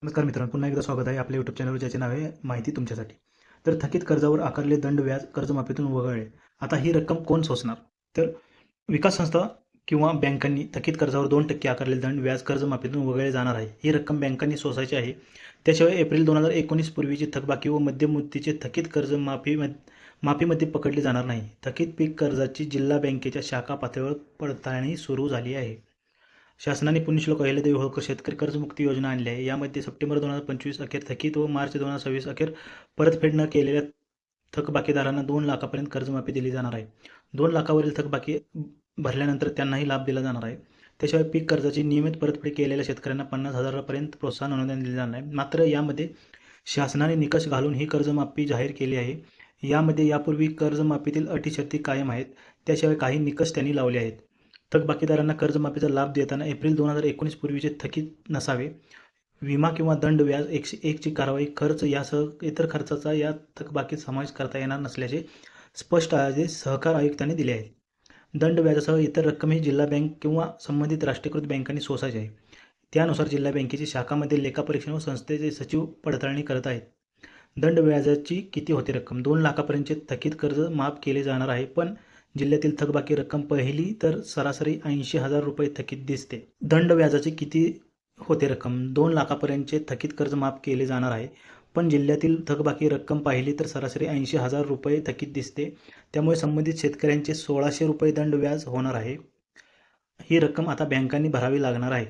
नमस्कार मित्रांनो, पुन्हा एकदा स्वागत आहे आपल्या यूट्यूब चॅनलवर, ज्याचे नाव आहे माहिती तुमच्यासाठी. तर थकीत कर्जावर आकारले दंड व्याज कर्जमाफीतून वगळले. आता ही रक्कम कोण सोसणार? तर विकास संस्था किंवा बँकांनी थकीत कर्जावर 2% आकारलेले दंड व्याज कर्जमाफीतून वगळले जाणार आहे. ही रक्कम बँकांनी सोसायची आहे. त्याशिवाय एप्रिल 2019 पूर्वीची थकबाकी व मध्यम मुदतीचे थकीत कर्ज माफीमध्ये पकडले जाणार नाही. थकीत पीक कर्जाची जिल्हा बँकेच्या शाखा पातळीवर पडताळणी सुरू झाली आहे. शासनाने पुण्यश्लोक अहिल्यादेवी होळकर शेतकरी कर्जमुक्ती योजना आणली आहे. यामध्ये सप्टेंबर 2025 अखेर थकीत व मार्च 2026 अखेर परतफेड न केलेल्या थकबाकीदारांना 2 लाखापर्यंत कर्जमाफी दिली जाणार आहे. 2 लाखावरील थकबाकी भरल्यानंतर त्यांनाही लाभ दिला जाणार आहे. त्याशिवाय पीक कर्जाची नियमित परतफेड केलेल्या शेतकऱ्यांना 50,000 पर्यंत प्रोत्साहन अनुदान दिले जाणार आहे. मात्र यामध्ये शासनाने निकष घालून ही कर्जमाफी जाहीर केली आहे. यामध्ये यापूर्वी कर्जमाफीतील अटी शर्ती कायम आहेत. त्याशिवाय काही निकष त्यांनी लावले आहेत. थकबाकीदारांना कर्जमाफीचा लाभ देताना एप्रिल 2019 पूर्वीचे थकीत नसावे. विमा किंवा दंड व्याज 101 ची कारवाई खर्च यासह इतर खर्चाचा या थकबाकीत समावेश करता येणार नसल्याचे स्पष्ट आदेश सहकार आयुक्तांनी दिले आहेत. दंड व्याजासह इतर रक्कम ही जिल्हा बँक किंवा संबंधित राष्ट्रीयकृत बँकांनी सोसायची आहे. त्यानुसार जिल्हा बँकेची शाखामध्ये लेखापरीक्षण व संस्थेचे सचिव पडताळणी करत आहेत. दंड व्याजाची किती होते रक्कम? 2 लाखापर्यंतचे थकीत कर्ज माफ केले जाणार आहे, पण जिल्ह्यातील थकबाकी रक्कम पाहिली तर सरासरी 80,000 रुपये थकीत दिसते. दंड व्याजाची किती होते रक्कम? 2 लाखापर्यंतचे थकीत कर्ज माफ केले जाणार आहे, पण जिल्ह्यातील थकबाकी रक्कम पाहिली तर सरासरी 80,000 रुपये थकीत दिसते. त्यामुळे संबंधित शेतकऱ्यांचे 1,600 रुपये दंड व्याज होणार आहे. ही रक्कम आता बँकांनी भरावी लागणार आहे.